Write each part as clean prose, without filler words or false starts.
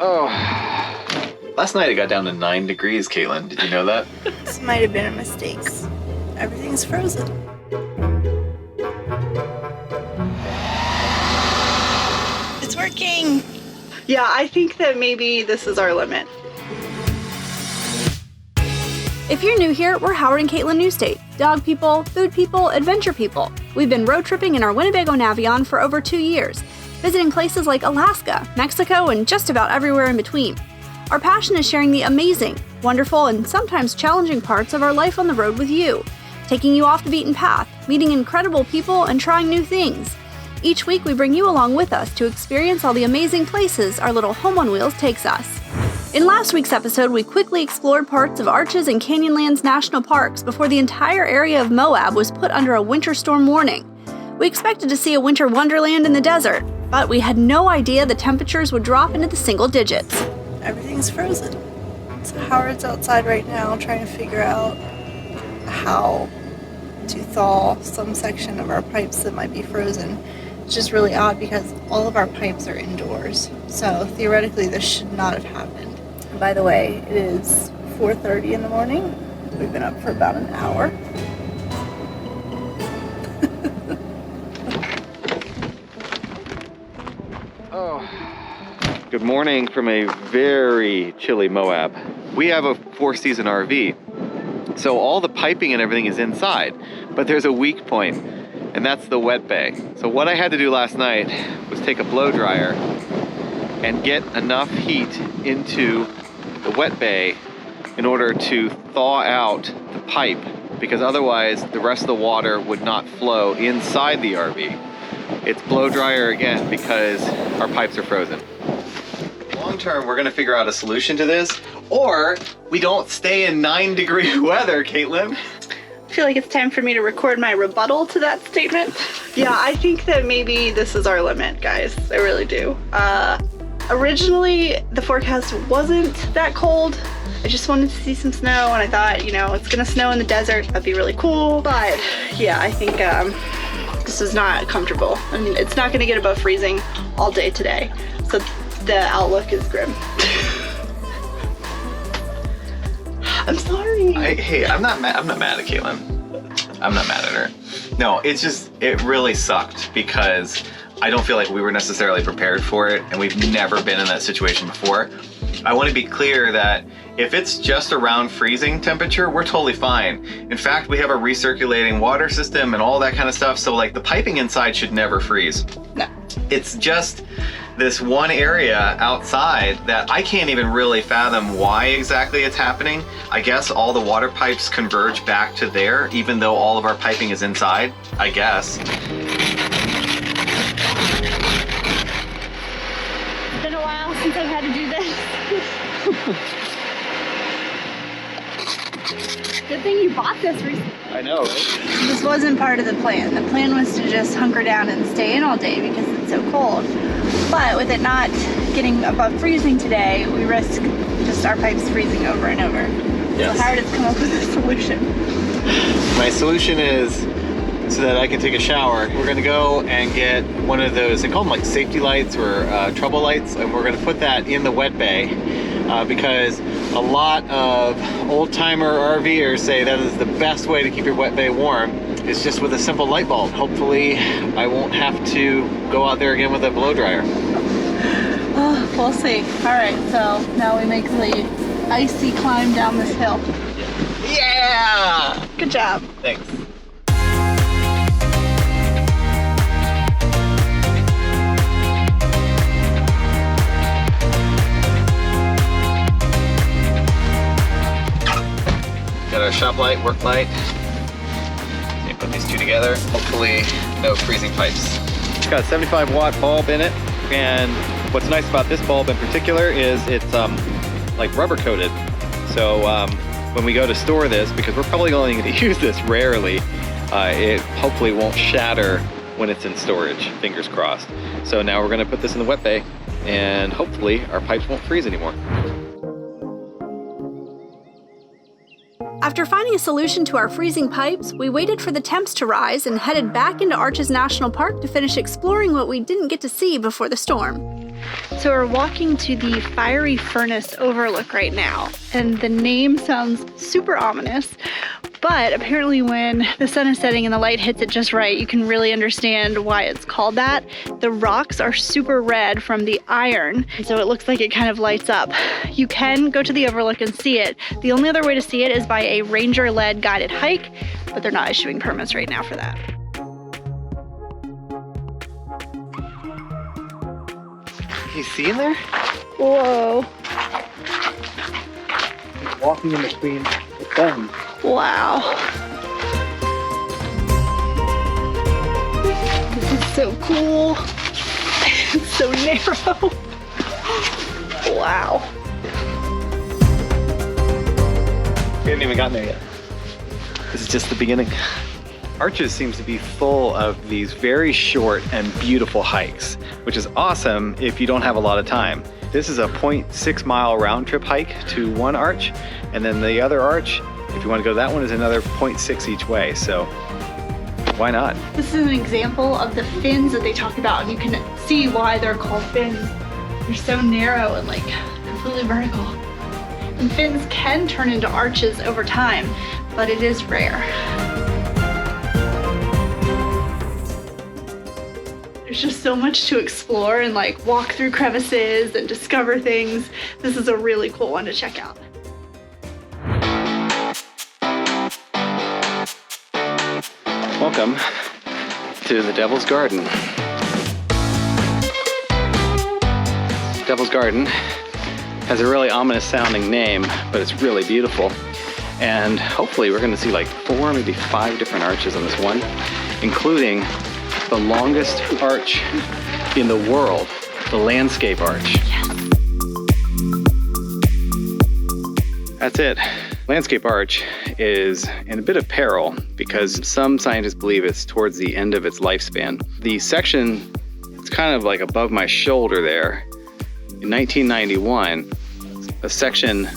Oh, last night it got down to 9 degrees, Caitlin. Did you know that? This might have been a mistake. Everything's frozen. It's working. Yeah, I think that maybe this is our limit. If you're new here, we're Howard and Caitlin Newstate, dog people, food people, adventure people. We've been road tripping in our Winnebago Navion for over 2 years, visiting places like Alaska, Mexico, and just about everywhere in between. Our passion is sharing the amazing, wonderful, and sometimes challenging parts of our life on the road with you, taking you off the beaten path, meeting incredible people, and trying new things. Each week we bring you along with us to experience all the amazing places our little home on wheels takes us. In last week's episode, we quickly explored parts of Arches and Canyonlands national parks before the entire area of Moab was put under a winter storm warning. We expected to see a winter wonderland in the desert, but we had no idea the temperatures would drop into the single digits. Everything's frozen. So Howard's outside right now trying to figure out how to thaw some section of our pipes that might be frozen. It's just really odd because all of our pipes are indoors. So theoretically this should not have happened. And by the way, it is 4:30 in the morning. We've been up for about an hour. Good morning from a very chilly Moab. We have a 4-season RV, so all the piping and everything is inside, but there's a weak point, and that's the wet bay. So what I had to do last night was take a blow dryer and get enough heat into the wet bay in order to thaw out the pipe, because otherwise the rest of the water would not flow inside the RV. It's blow dryer again because our pipes are frozen. Long term, we're gonna figure out a solution to this, or we don't stay in 9-degree weather, Caitlin. I feel like it's time for me to record my rebuttal to that statement. Yeah, I think that maybe this is our limit, guys. I really do. Originally, the forecast wasn't that cold. I just wanted to see some snow, and I thought, you know, it's gonna snow in the desert. That'd be really cool. But yeah, I think this is not comfortable. I mean, it's not gonna get above freezing all day today. So the outlook is grim. I'm sorry. Hey, I'm not mad at Caitlin. I'm not mad at her. No, it really sucked because I don't feel like we were necessarily prepared for it, and we've never been in that situation before. I want to be clear that if it's just around freezing temperature, we're totally fine. In fact, we have a recirculating water system and all that kind of stuff, so like the piping inside should never freeze. No. It's just this one area outside that I can't even really fathom why exactly it's happening. I guess all the water pipes converge back to there, even though all of our piping is inside, I guess. It's been a while since I've had to do this. Good thing you bought this recently. I know, right? This wasn't part of the plan. The plan was to just hunker down and stay in all day because it's so cold. But with it not getting above freezing today, we risk just our pipes freezing over and over. Yes. So Howard has come up with a solution. My solution is, so that I can take a shower, we're gonna go and get one of those, they call them like safety lights or trouble lights, and we're gonna put that in the wet bay because a lot of old-timer RVers say that is the best way to keep your wet bay warm. It's just with a simple light bulb. Hopefully I won't have to go out there again with a blow dryer. Oh, we'll see. All right, so now we make the icy climb down this hill. Yeah! Good job. Thanks. Got our shop light, work light. Put these two together. Hopefully no freezing pipes. It's got a 75 watt bulb in it, and what's nice about this bulb in particular is it's like rubber coated. So when we go to store this, because we're probably only going to use this rarely, it hopefully won't shatter when it's in storage, fingers crossed. So now we're going to put this in the wet bay, and hopefully our pipes won't freeze anymore. After finding a solution to our freezing pipes, we waited for the temps to rise and headed back into Arches National Park to finish exploring what we didn't get to see before the storm. So we're walking to the Fiery Furnace Overlook right now, and the name sounds super ominous, but apparently when the sun is setting and the light hits it just right, you can really understand why it's called that. The rocks are super red from the iron, so it looks like it kind of lights up. You can go to the overlook and see it. The only other way to see it is by a ranger-led guided hike, but they're not issuing permits right now for that. You see in there? Whoa. Walking in between the stems. Wow. This is so cool. It's so narrow. Wow. We haven't even gotten there yet. This is just the beginning. Arches seems to be full of these very short and beautiful hikes, which is awesome if you don't have a lot of time. This is a 0.6 mile round trip hike to one arch, and then the other arch, if you want to go to that one, is another 0.6 each way, so why not? This is an example of the fins that they talk about, and you can see why they're called fins. They're so narrow and like completely vertical. And fins can turn into arches over time, but it is rare. There's just so much to explore and like walk through crevices and discover things. This is a really cool one to check out. Welcome to the Devil's Garden. Devil's Garden has a really ominous sounding name, but it's really beautiful. And hopefully we're gonna see like 4, maybe 5 different arches on this one, including the longest arch in the world, the Landscape Arch. Yes. That's it. Landscape Arch is in a bit of peril because some scientists believe it's towards the end of its lifespan. The section, it's kind of like above my shoulder there. In 1991, a section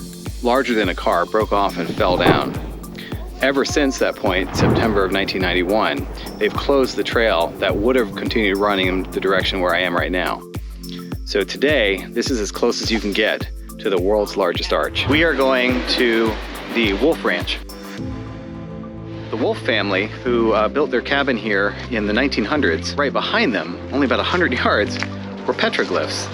larger than a car broke off and fell down. Ever since that point, September of 1991, they've closed the trail that would have continued running in the direction where I am right now. So today, this is as close as you can get to the world's largest arch. We are going to the Wolf Ranch. The Wolf family, who built their cabin here in the 1900s, right behind them, only about 100 yards, were petroglyphs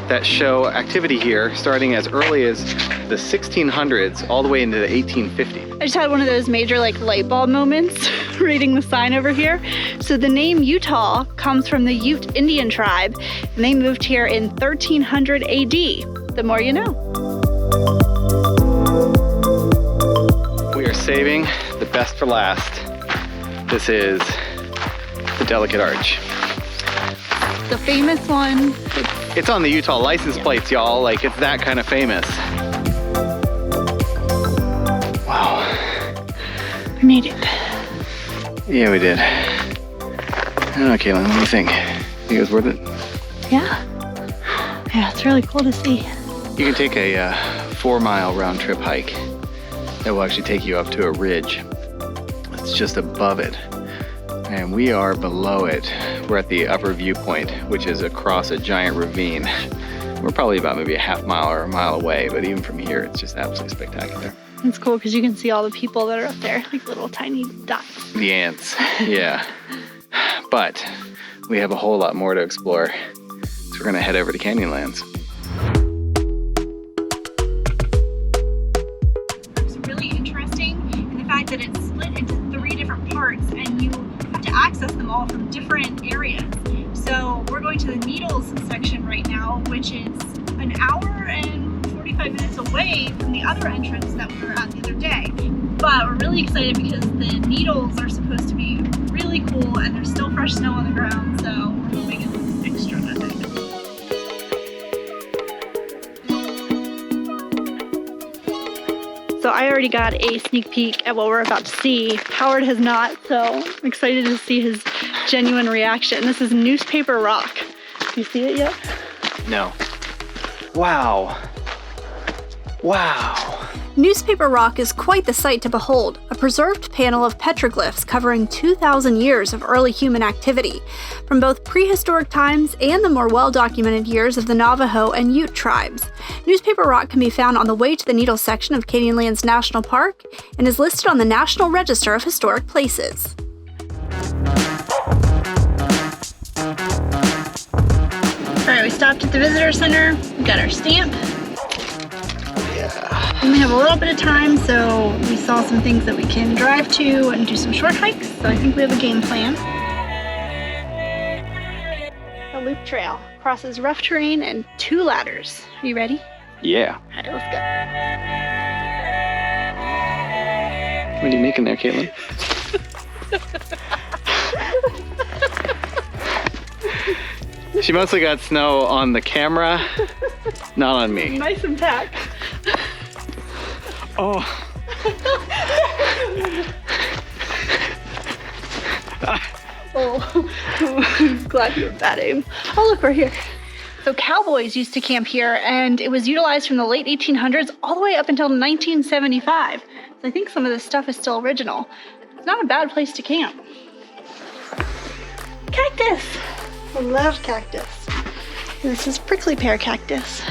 that show activity here starting as early as the 1600s all the way into the 1850s. I just had one of those major like light bulb moments reading the sign over here. So the name Utah comes from the Ute Indian tribe, and they moved here in 1300 AD. The more you know. We are saving the best for last. This is the Delicate Arch. The famous one. It's on the Utah license plates, y'all. Like, it's that kind of famous. Wow. We made it. Yeah, we did. I don't know, Caitlin, what do you think? Think it was worth it? Yeah. Yeah, it's really cool to see. You can take a 4-mile round trip hike that will actually take you up to a ridge. It's just above it. And we are below it. We're at the upper viewpoint, which is across a giant ravine. We're probably about maybe a half mile or a mile away, but even from here, it's just absolutely spectacular. It's cool because you can see all the people that are up there, like little tiny dots. The ants, yeah. But we have a whole lot more to explore. So we're gonna head over to Canyonlands. It's really interesting in the fact that it's split into 3 different parts and you have to access them all from different areas. So we're going to the Needles section right now, which is an hour and 45 minutes away from the other entrance that we were at the other day. But we're really excited because the Needles are supposed to be really cool and there's still fresh snow on the ground, so we're hoping it's extra epic. So I already got a sneak peek at what we're about to see. Howard has not, so I'm excited to see his genuine reaction. This is newspaper rock. Do you see it yet? No. Wow. Wow. Newspaper Rock is quite the sight to behold, a preserved panel of petroglyphs covering 2,000 years of early human activity, from both prehistoric times and the more well-documented years of the Navajo and Ute tribes. Newspaper Rock can be found on the way to the Needles section of Canyonlands National Park and is listed on the National Register of Historic Places. Alright, we stopped at the visitor center, we got our stamp. We only have a little bit of time, so we saw some things that we can drive to and do some short hikes, so I think we have a game plan. The loop trail crosses rough terrain and 2 ladders. Are you ready? Yeah. Alright, let's go. What are you making there, Caitlin? She mostly got snow on the camera, not on me. Nice and packed. Oh. Oh, glad you have bad aim. Oh, look, we're here. So cowboys used to camp here, and it was utilized from the late 1800s all the way up until 1975. So I think some of this stuff is still original. It's not a bad place to camp. Cactus! I love cactus. This is prickly pear cactus.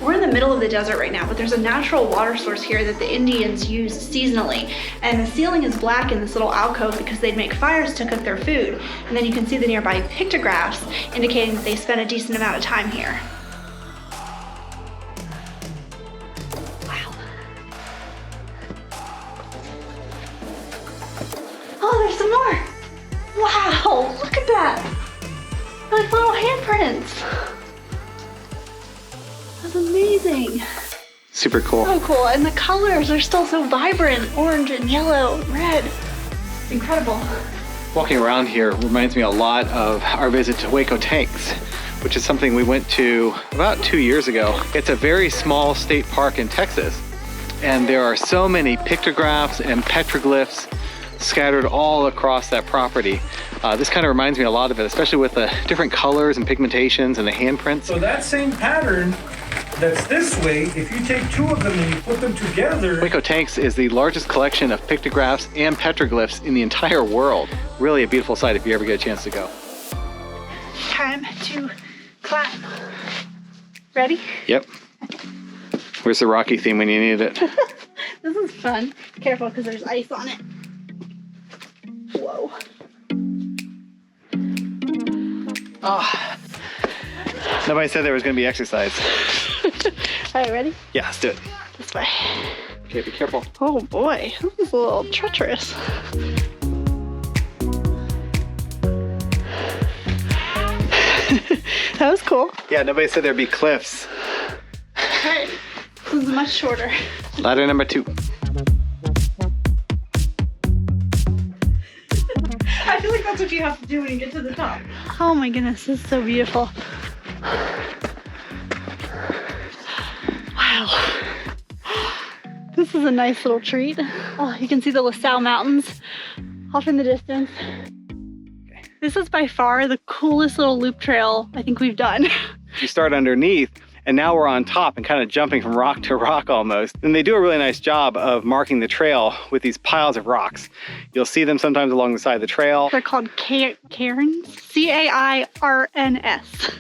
We're in the middle of the desert right now, but there's a natural water source here that the Indians use seasonally. And the ceiling is black in this little alcove because they'd make fires to cook their food. And then you can see the nearby pictographs indicating that they spent a decent amount of time here. Wow. Oh, there's some more. Wow, look at that. Like little handprints. That's amazing. Super cool. So cool, and the colors are still so vibrant. Orange and yellow, red. Incredible. Walking around here reminds me a lot of our visit to Hueco Tanks, which is something we went to about 2 years ago. It's a very small state park in Texas, and there are so many pictographs and petroglyphs scattered all across that property. This kind of reminds me a lot of it, especially with the different colors and pigmentations and the handprints. So that same pattern that's this way, if you take 2 of them and you put them together. Hueco Tanks is the largest collection of pictographs and petroglyphs in the entire world. Really a beautiful sight if you ever get a chance to go. Time to climb. Ready? Yep. Where's the Rocky theme when you need it? This is fun. Careful, because there's ice on it. Whoa. Oh. Nobody said there was going to be exercise. All right, ready? Yeah, let's do it. This way. Okay, be careful. Oh boy, this is a little treacherous. That was cool. Yeah, nobody said there'd be cliffs. All right, this is much shorter. Ladder number 2. I feel like that's what you have to do when you get to the top. Oh my goodness, this is so beautiful. Wow. This is a nice little treat. Oh, you can see the LaSalle Mountains off in the distance. This is by far the coolest little loop trail I think we've done. You start underneath, and now we're on top and kind of jumping from rock to rock almost. And they do a really nice job of marking the trail with these piles of rocks. You'll see them sometimes along the side of the trail. They're called cairns, C-A-I-R-N-S.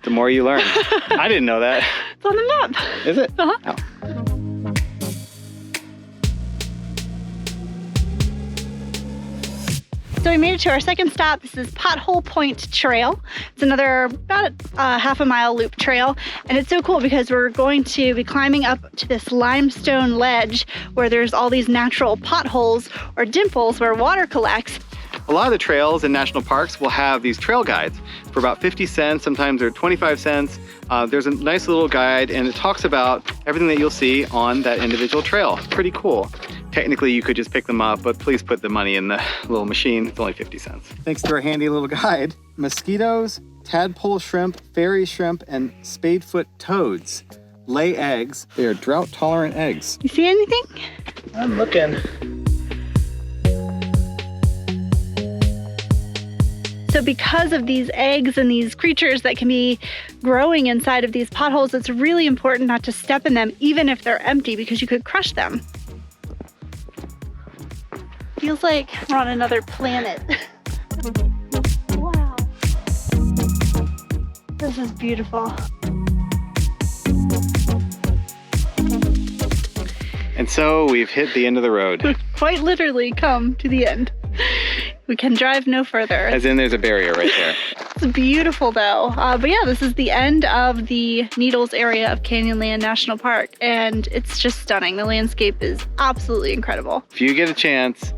The more you learn. I didn't know that. It's on the map. Is it? Uh-huh. Oh. So we made it to our second stop. This is Pothole Point Trail. It's another about half a mile loop trail. And it's so cool because we're going to be climbing up to this limestone ledge where there's all these natural potholes or dimples where water collects. A lot of the trails in national parks will have these trail guides for about 50 cents. Sometimes they're 25 cents. There's a nice little guide and it talks about everything that you'll see on that individual trail. Pretty cool. Technically, you could just pick them up, but please put the money in the little machine. It's only 50 cents. Thanks to our handy little guide. Mosquitoes, tadpole shrimp, fairy shrimp, and spadefoot toads lay eggs. They are drought-tolerant eggs. You see anything? I'm looking. So So because of these eggs and these creatures that can be growing inside of these potholes, it's really important not to step in them even if they're empty, because you could crush them. Feels like we're on another planet. Wow. This is beautiful. And so we've hit the end of the road. We've quite literally come to the end. We can drive no further. As in there's a barrier right there. It's beautiful though. But yeah, this is the end of the Needles area of Canyonlands National Park, and it's just stunning. The landscape is absolutely incredible. If you get a chance,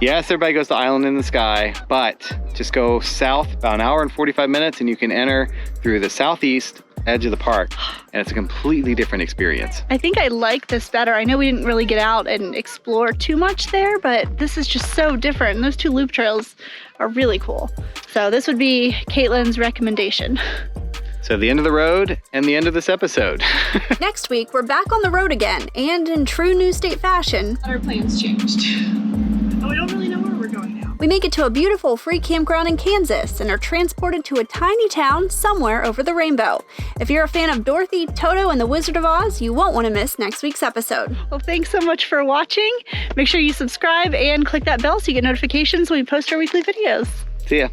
yes, everybody goes to Island in the Sky, but just go south about an hour and 45 minutes and you can enter through the southeast edge of the park, and it's a completely different experience. I think I like this better. I know we didn't really get out and explore too much there, but this is just so different. And those two loop trails are really cool. So this would be Caitlin's recommendation. So the end of the road and the end of this episode. Next week, we're back on the road again, and in true New State fashion, Our plans changed. we don't really know where we're going now. We make it to a beautiful free campground in Kansas and are transported to a tiny town somewhere over the rainbow. If you're a fan of Dorothy, Toto, and the Wizard of Oz, you won't want to miss next week's episode. Well, thanks so much for watching. Make sure you subscribe and click that bell so you get notifications when we post our weekly videos. See ya.